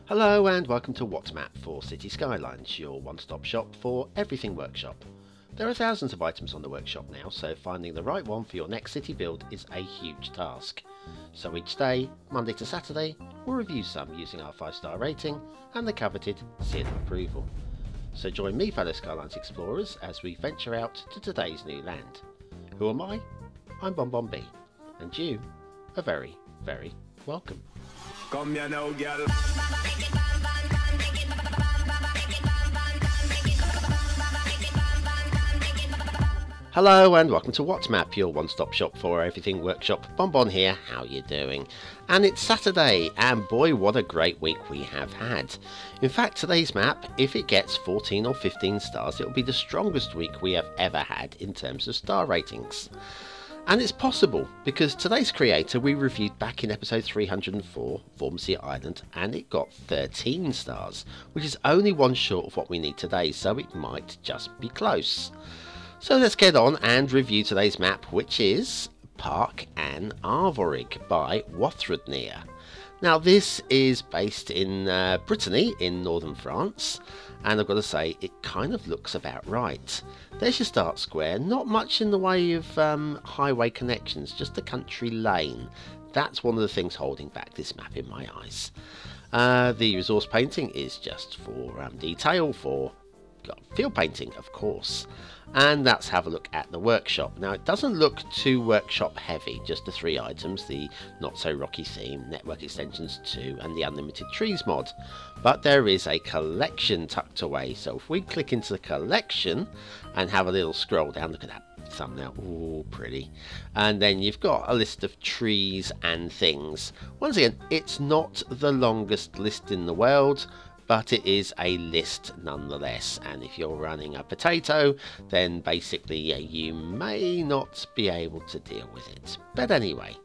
Hello and welcome to What's Map for Cities Skylines, your one-stop shop for everything workshop. There are thousands of items on the workshop now, so finding the right one for your next city build is a huge task. So each day, Monday to Saturday, we'll review some using our 5-star rating and the coveted seal of approval. So join me, fellow Skylines explorers, as we venture out to today's new land. Who am I? I'm BonBonB, and you are very, very welcome. Come here now, girl. Hello and welcome to What's Map, your one-stop shop for everything workshop. BonBon here, how you doing? And it's Saturday, and boy what a great week we have had. In fact, today's map, if it gets 14 or 15 stars, it will be the strongest week we have ever had in terms of star ratings. And it's possible, because today's creator we reviewed back in episode 304, Vormsea Island, and it got 13 stars, which is only one short of what we need today, so it might just be close. So let's get on and review today's map, which is Park an Arvorig by Wafthrudnir. Now this is based in Brittany in northern France, and I've got to say it kind of looks about right. There's your start square, not much in the way of highway connections, just a country lane. That's one of the things holding back this map in my eyes. The resource painting is just for detail, for field painting of course. And let's have a look at the workshop. Now it doesn't look too workshop heavy, just the 3 items, the not so rocky theme, network extensions 2 and the unlimited trees mod. But there is a collection tucked away, so if we click into the collection and have a little scroll down, look at that thumbnail, ooh pretty, and then you've got a list of trees and things. Once again, it's not the longest list in the world, but it is a list nonetheless, and if you're running a potato then basically you may not be able to deal with it. But anyway,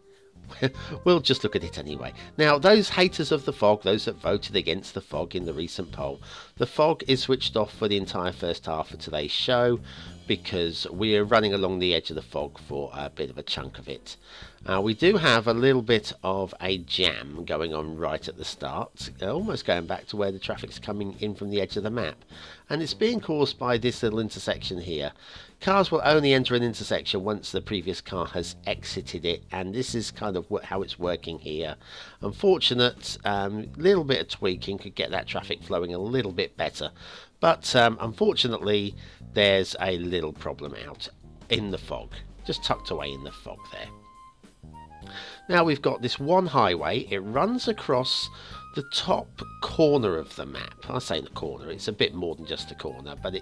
we'll just look at it anyway. Now those haters of the fog, those that voted against the fog in the recent poll, the fog is switched off for the entire first half of today's show because we're running along the edge of the fog for a bit of a chunk of it. We do have a little bit of a jam going on right at the start, almost going back to where the traffic's coming in from the edge of the map, and it's being caused by this little intersection here. Cars will only enter an intersection once the previous car has exited it, and this is kind of how it's working here. Unfortunate, little bit of tweaking could get that traffic flowing a little bit better, but unfortunately there's a little problem out in the fog, just tucked away in the fog there. Now we've got this one highway, it runs across the top corner of the map. I say the corner, it's a bit more than just a corner, but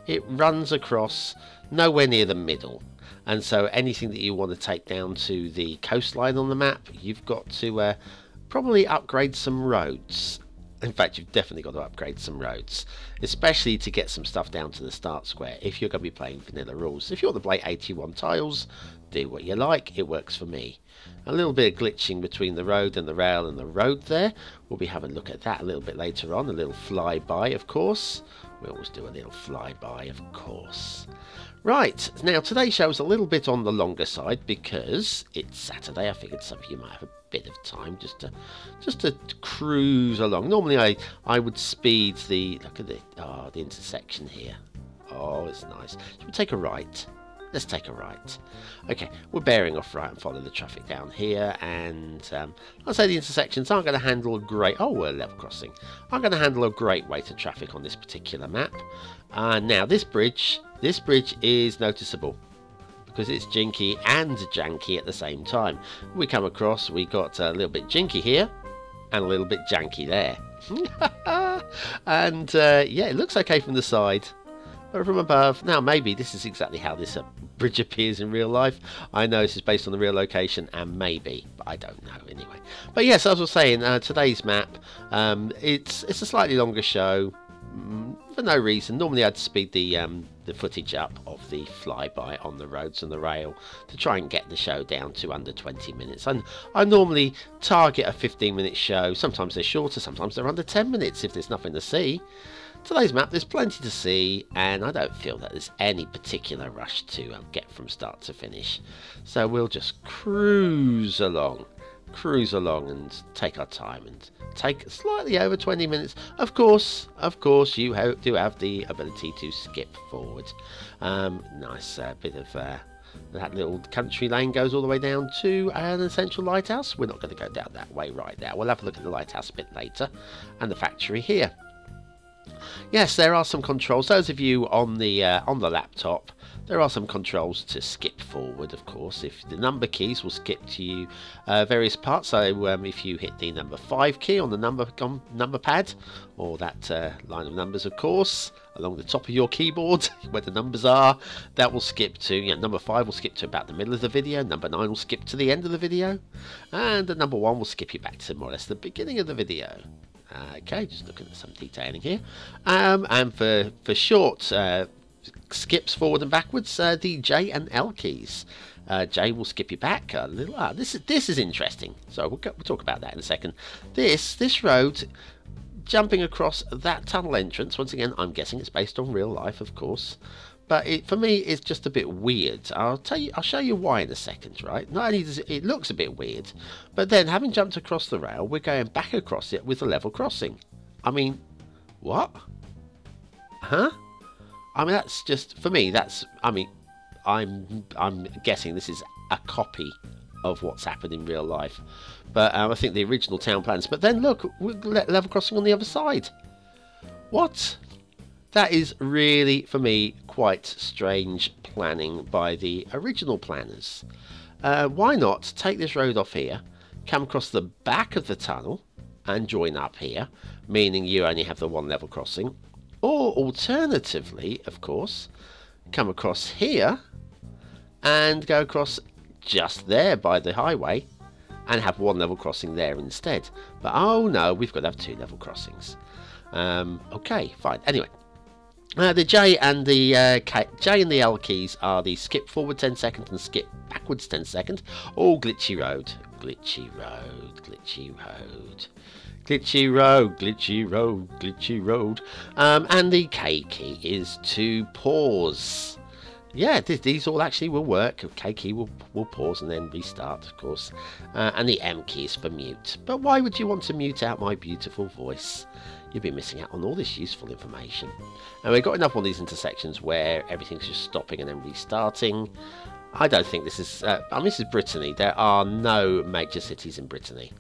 it runs across nowhere near the middle. And so anything that you want to take down to the coastline on the map, you've got to probably upgrade some roads. In fact, you've definitely got to upgrade some roads, especially to get some stuff down to the start square if you're going to be playing vanilla rules. If you want to play 81 tiles, do what you like, it works for me. A little bit of glitching between the road and the rail and the road there. We'll be having a look at that a little bit later on, a little flyby of course. We always do a little flyby of course. Right, now today's show is a little bit on the longer side because it's Saturday. I figured some of you might have a bit of time just to cruise along. Normally I would speed the, look at the intersection here. Oh, it's nice. Should we take a right? Let's take a right. Okay, we're bearing off right and follow the traffic down here, and I'll say the intersections aren't going to handle a great, oh we're level crossing, aren't going to handle a great weight of traffic on this particular map. Now this bridge is noticeable because it's jinky and janky at the same time. We come across, we got a little bit jinky here and a little bit janky there. And yeah, it looks okay from the side. But from above, now maybe this is exactly how this bridge appears in real life. I know this is based on the real location, and maybe, but I don't know anyway. But yes, as I was saying, today's map, it's a slightly longer show for no reason. Normally I'd speed the footage up of the flyby on the roads and the rail to try and get the show down to under 20 minutes. And I normally target a 15-minute show. Sometimes they're shorter, sometimes they're under 10 minutes if there's nothing to see. Today's map, there's plenty to see, and I don't feel that there's any particular rush to get from start to finish. So we'll just cruise along. cruise along and take our time and take slightly over 20 minutes. Of course, you do have the ability to skip forward. Nice bit of that little country lane goes all the way down to an essential lighthouse. We're not going to go down that way right now. We'll have a look at the lighthouse a bit later and the factory here. Yes, there are some controls. Those of you on the laptop, there are some controls to skip forward, of course. If the number keys will skip to you various parts. So if you hit the number 5 key on the number pad, or that line of numbers, of course, along the top of your keyboard where the numbers are, that will skip to, number 5 will skip to about the middle of the video, number 9 will skip to the end of the video, and the number 1 will skip you back to more or less the beginning of the video. Okay, just looking at some detailing here. And for short skips forward and backwards, the J and L keys. J will skip you back a little. This is interesting. So we'll talk about that in a second. This road, jumping across that tunnel entrance. Once again, I'm guessing it's based on real life, of course. But for me, it's just a bit weird. I'll show you why in a second, right? Not only does it looks a bit weird, but then having jumped across the rail, we're going back across it with a level crossing. I mean, what? Huh? I mean, that's just, for me, I'm guessing this is a copy of what's happened in real life. But I think the original town plans. But then look, level crossing on the other side. What? That is really, for me, quite strange planning by the original planners. Why not take this road off here, come across the back of the tunnel and join up here, meaning you only have the one level crossing. Or alternatively, of course, come across here and go across just there by the highway and have one level crossing there instead. But oh no, we've got to have 2 level crossings. Okay, fine. Anyway. The J and the L keys are the skip forward 10 seconds and skip backwards 10 seconds. Oh, glitchy road, glitchy road, glitchy road, glitchy road, glitchy road, glitchy road. And the K key is to pause. Yeah, these all actually will work. K key will pause and then restart, of course. And the M key is for mute. But why would you want to mute out my beautiful voice? You'll be missing out on all this useful information. And we've got enough on these intersections where everything's just stopping and then restarting. I don't think this is... I mean, this is Brittany. There are no major cities in Brittany.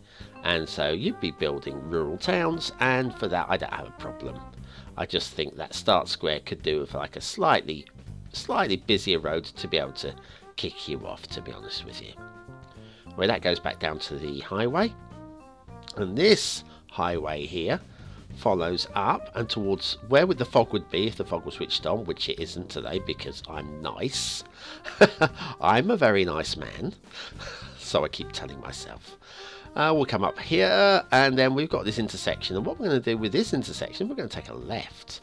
And so you'd be building rural towns, and for that I don't have a problem. I just think that Start Square could do with like a slightly busier road to be able to kick you off, to be honest with you. Well, that goes back down to the highway. And this highway here follows up and towards where would the fog would be if the fog was switched on, which it isn't today because I'm nice. I'm a very nice man, so I keep telling myself. We'll come up here and then we've got this intersection, and what we're going to do with this intersection, we're going to take a left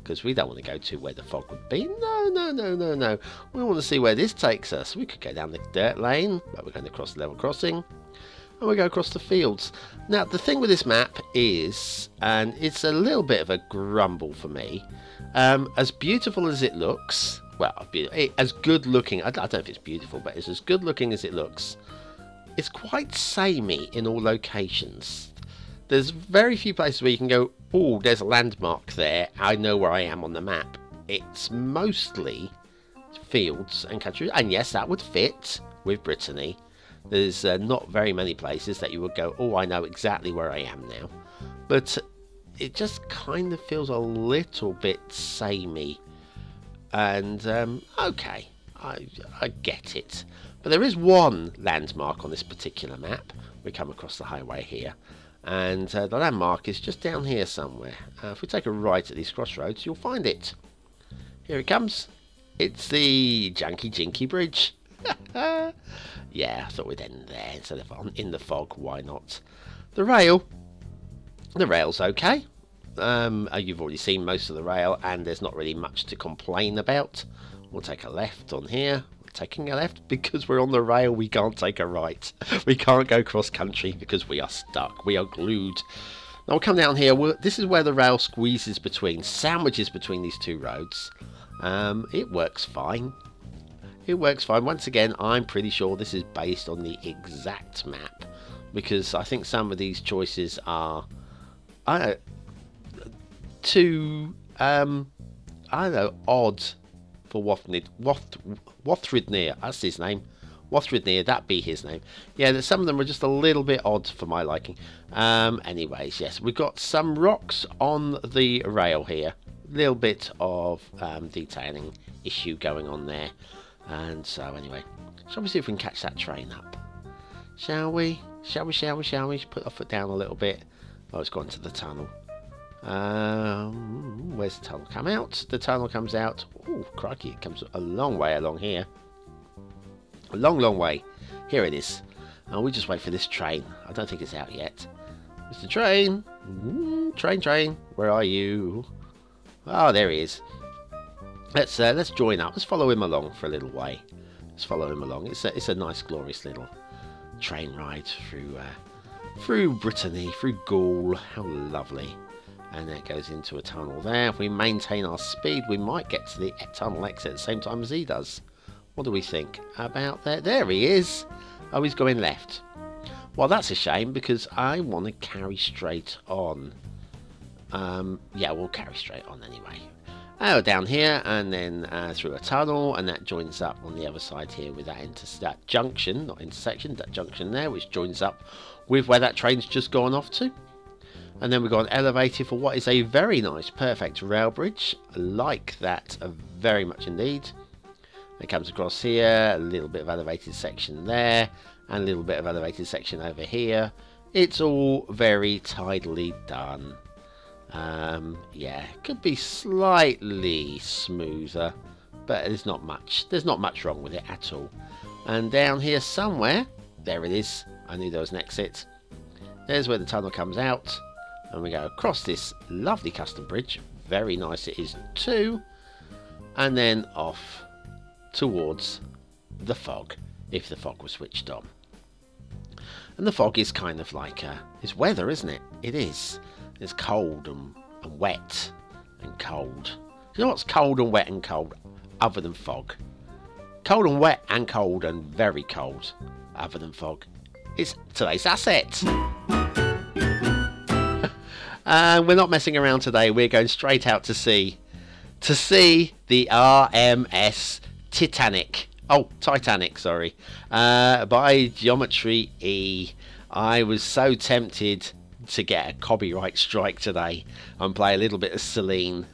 because we don't want to go to where the fog would be. No, we want to see where this takes us. We could go down the dirt lane, but we're going to cross the level crossing. And we go across the fields. Now, the thing with this map is, and it's a little bit of a grumble for me, as beautiful as it looks, well, as good looking, I don't know if it's beautiful, but it's as good looking as it looks, it's quite samey in all locations. There's very few places where you can go, oh, there's a landmark there, I know where I am on the map. It's mostly fields and country, and yes, that would fit with Brittany. There's not very many places that you would go, oh, I know exactly where I am now. But it just kind of feels a little bit samey. And, okay, I get it. But there is one landmark on this particular map. We come across the highway here. And the landmark is just down here somewhere. If we take a right at these crossroads, you'll find it. Here it comes. It's the Janky Jinky Bridge. Yeah, I thought we'd end there instead of in the fog. Why not? The rail's okay. You've already seen most of the rail, and there's not really much to complain about. We'll take a left on here. We're taking a left because we're on the rail. We can't take a right. We can't go cross country because we are stuck. We are glued. Now we'll come down here. This is where the rail squeezes sandwiches between these two roads. It works fine. It works fine. Once again, I'm pretty sure this is based on the exact map because I think some of these choices are too I don't know, odd for Wafthrudnir. That's his name. Wafthrudnir, that be his name. Yeah, some of them are just a little bit odd for my liking. Anyways, yes, we've got some rocks on the rail here. Little bit of detailing issue going on there. And so anyway, shall we see if we can catch that train up? Shall we? Shall we? Put our foot down a little bit. Oh, it's gone to the tunnel. Where's the tunnel come out? The tunnel comes out. Oh, crikey, it comes a long way along here. A long way. Here it is. And we just wait for this train. I don't think it's out yet. Mr. Train. Train. Where are you? Oh, there he is. Let's join up. Let's follow him along for a little way. Let's follow him along. It's a nice, glorious little train ride through Brittany, through Gaul. How lovely. And that goes into a tunnel there. If we maintain our speed, we might get to the tunnel exit at the same time as he does. What do we think about that? There he is. Oh, he's going left. Well, that's a shame because I want to carry straight on. Yeah, we'll carry straight on anyway. Oh, down here and then through a tunnel, and that joins up on the other side here with that junction, not intersection, that junction there, which joins up with where that train's just gone off to. And then we've got an elevator for what is a very nice, perfect rail bridge. I like that very much indeed. It comes across here, a little bit of elevated section there, and a little bit of elevated section over here. It's all very tidily done. Yeah, could be slightly smoother, but there's not much wrong with it at all. And down here somewhere, there it is. I knew there was an exit. There's where the tunnel comes out, and we go across this lovely custom bridge. Very nice it is too. And then off towards the fog, if the fog was switched on. And the fog is kind of like it's weather, isn't it? It is. It's cold and wet and cold. You know what's cold and wet and cold other than fog? Cold and wet and cold and very cold other than fog. It's today's asset. And we're not messing around today. We're going straight out to sea. To see the RMS Titanic. Oh, Titanic, sorry. By Geometry E. I was so tempted to get a copyright strike today and play a little bit of Celine.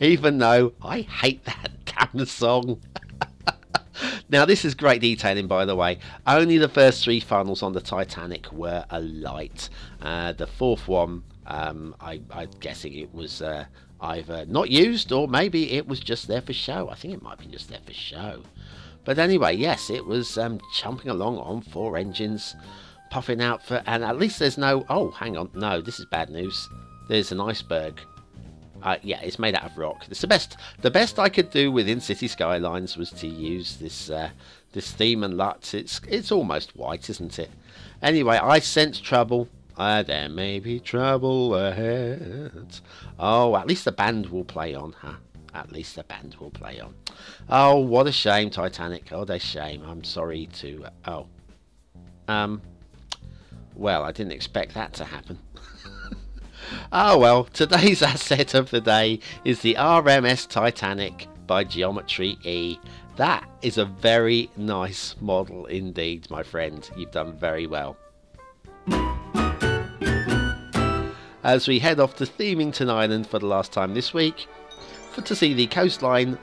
Even though I hate that damn song. Now, this is great detailing, by the way. Only the first 3 funnels on the Titanic were alight. The 4th one, I'm guessing it was either not used or maybe it was just there for show. I think it might be just there for show. But anyway, yes, it was chumping along on 4 engines, puffing out for, and at least there's no, oh, hang on, no, this is bad news. There's an iceberg. Yeah, it's made out of rock. It's the best I could do within Cities Skylines was to use this this theme and LUT. It's almost white, isn't it? Anyway, I sense trouble. There may be trouble ahead. Oh, at least the band will play on, huh? At least the band will play on. Oh, what a shame, Titanic. Oh, a shame. I'm sorry to... well, I didn't expect that to happen. Oh, well, today's asset of the day is the RMS Titanic by Geometry E. That is a very nice model indeed, my friend. You've done very well. As we head off to Themington Island for the last time this week, to see the Coastline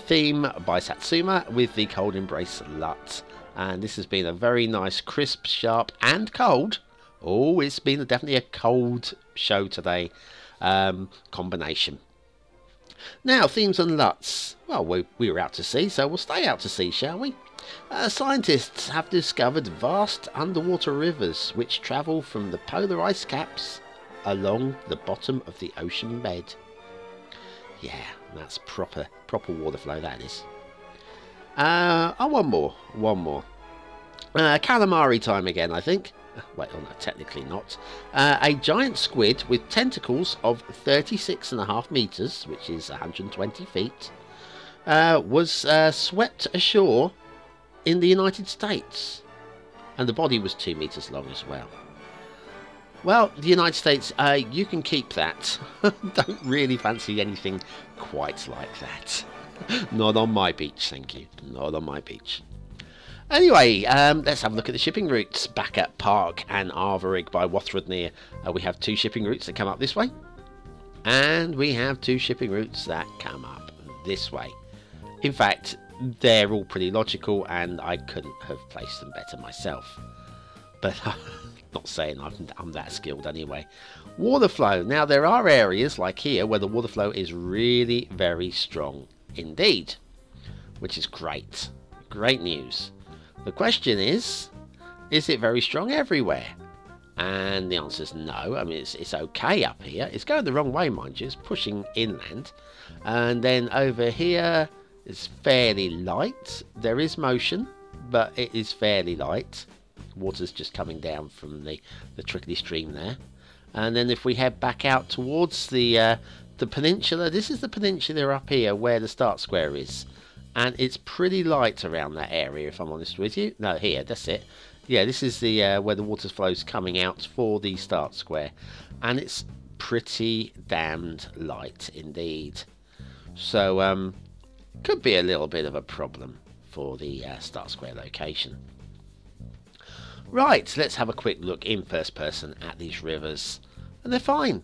theme by Satsuma with the Cold Embrace LUT. And this has been a very nice, crisp, sharp and cold. Oh, it's been definitely a cold show today combination. Now, themes and LUTs. Well, we were out to sea, so we'll stay out to sea, shall we? Scientists have discovered vast underwater rivers which travel from the polar ice caps along the bottom of the ocean bed. Yeah, that's proper water flow, that is. Oh, one more. Calamari time again, I think. Wait, oh no, technically not. A giant squid with tentacles of 36.5 meters, which is 120 feet, was swept ashore in the United States. and the body was 2 meters long as well. Well, the United States, you can keep that. Don't really fancy anything quite like that. Not on my beach, thank you. Not on my beach. Anyway, let's have a look at the shipping routes. Back at Park and Arvorig by Wafthrudnir, we have 2 shipping routes that come up this way. And we have 2 shipping routes that come up this way. In fact, they're all pretty logical, and I couldn't have placed them better myself. But not saying I'm that skilled anyway. Water flow. Now, there are areas like here where the water flow is really very strong indeed, which is great. Great news. The question is it very strong everywhere? And the answer is no. I mean, it's okay up here. It's going the wrong way, mind you. It's pushing inland. And then over here, it's fairly light. There is motion, but it is fairly light. Water's just coming down from the trickly stream there. And then if we head back out towards the peninsula, this is the peninsula up here where the start square is. And it's pretty light around that area, if I'm honest with you. No, here, that's it. Yeah, this is the where the water flow's coming out for the start square. And it's pretty damned light indeed. So, could be a little bit of a problem for the start square location. Right, let's have a quick look in first person at these rivers. And they're fine.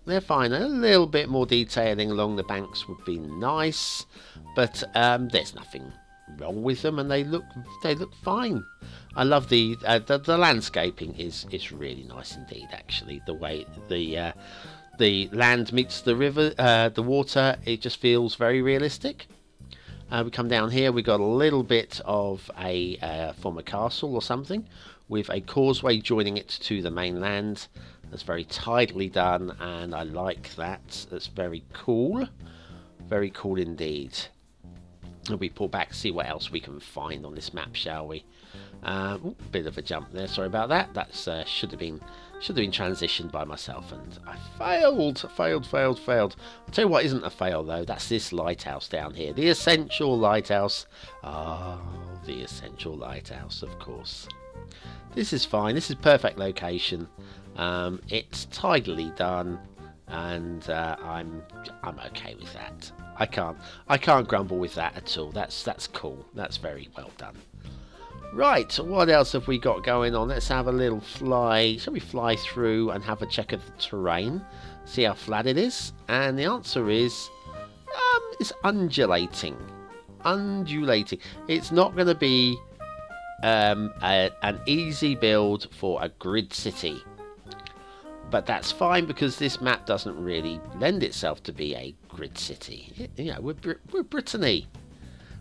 They're fine. A little bit more detailing along the banks would be nice, but there's nothing wrong with them, and they look fine. I love the landscaping is really nice indeed. Actually, the way the land meets the river, the water, it just feels very realistic. We come down here. We got a little bit of a former castle or something, with a causeway joining it to the mainland. That's very tidily done, and I like that. That's very cool. Very cool indeed. And we pull back, see what else we can find on this map, shall we? Ooh, bit of a jump there. Sorry about that. That's should have been transitioned by myself, and I failed. I'll tell you what isn't a fail though. That's this lighthouse down here, the essential lighthouse. Oh, the essential lighthouse, of course. This is fine. This is perfect location. It's tidily done, and I'm okay with that. I can't grumble with that at all. That's cool. That's very well done. Right, what else have we got going on? Let's have a little fly. Shall we fly through and have a check of the terrain? See how flat it is? And the answer is it's undulating. Undulating. It's not going to be an easy build for a grid city. But that's fine, because this map doesn't really lend itself to be a grid city. We're Brittany.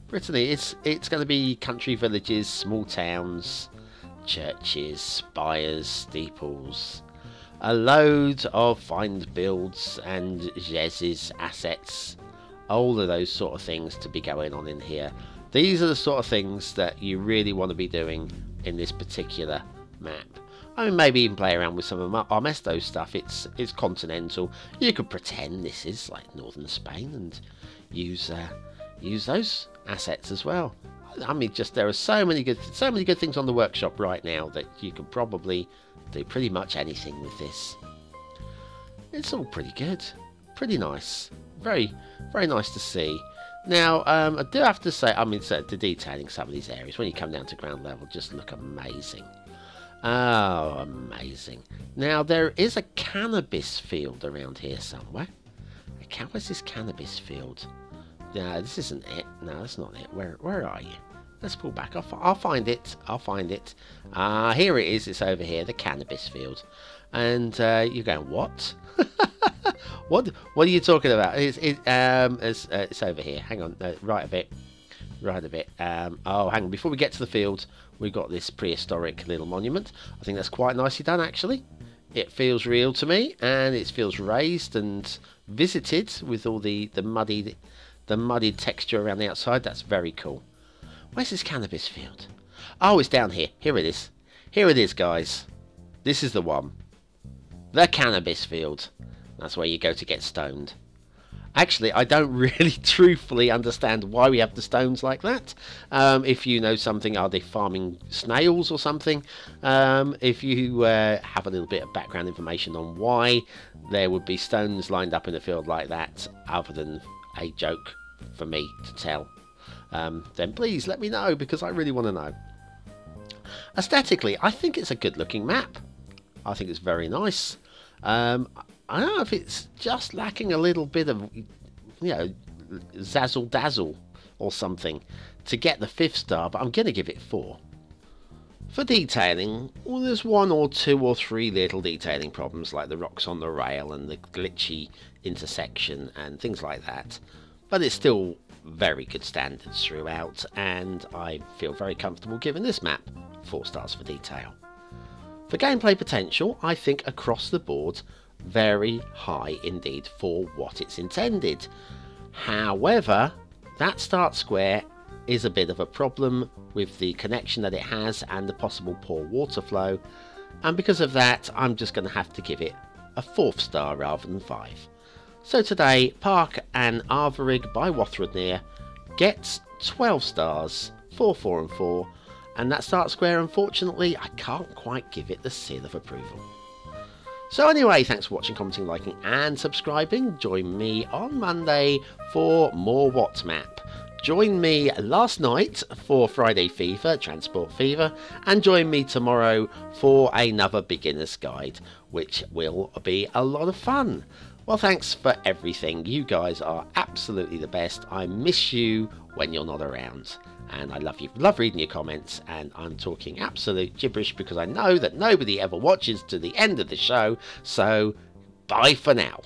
Brittany, it's going to be country villages, small towns, churches, spires, steeples, a load of find builds and Jez's assets, all of those sort of things to be going on in here. These are the sort of things that you really want to be doing in this particular map. I mean, maybe even play around with some of RMS stuff. It's continental. You could pretend this is like northern Spain and use those assets as well. I mean, just there are so many good things on the workshop right now that you could probably do pretty much anything with this. It's all pretty good, pretty nice, very nice to see. Now, I do have to say, I mean, so the detailing some of these areas when you come down to ground level just look amazing. Oh, amazing. Now, there is a cannabis field around here somewhere. Where's this cannabis field? No, this isn't it. No, that's not it. Where are you? Let's pull back. I'll find it. I'll find it. Here it is. It's over here, the cannabis field. And you're going, what? What are you talking about? It's over here. Hang on. No, right a bit. Oh, hang on. Before we get to the field, we've got this prehistoric little monument. I think that's quite nicely done, actually. It feels real to me, and it feels raised and visited with all the muddied texture around the outside. That's very cool. Where's this cannabis field? Oh, it's down here. Here it is. Here it is, guys. This is the one. The cannabis field. That's where you go to get stoned. Actually, I don't really truthfully understand why we have the stones like that. If you know something, are they farming snails or something? If you have a little bit of background information on why there would be stones lined up in a field like that, other than a joke for me to tell, then please let me know, because I really want to know. Aesthetically, I think it's a good looking map. I think it's very nice. I don't know if it's just lacking a little bit of, zazzle dazzle or something to get the 5th star, but I'm going to give it 4. For detailing, well, there's 1 or 2 or 3 little detailing problems, like the rocks on the rail and the glitchy intersection and things like that. But it's still very good standards throughout, and I feel very comfortable giving this map 4 stars for detail. For gameplay potential, I think across the board, very high indeed for what it's intended. However, that start square is a bit of a problem with the connection that it has and the possible poor water flow, and because of that I'm just going to have to give it a 4th star rather than 5. So today, Park and Arvorig by Wafthrudnir gets 12 stars, 4, 4 and 4, and that start square, unfortunately, I can't quite give it the seal of approval. So anyway, thanks for watching, commenting, liking and subscribing. Join me on Monday for more What Map. Join me last night for Friday Fever, Transport Fever, and join me tomorrow for another beginner's guide, which will be a lot of fun. Well, thanks for everything. You guys are absolutely the best. I miss you when you're not around. And I love you. Love reading your comments, and I'm talking absolute gibberish because I know that nobody ever watches to the end of the show, so bye for now.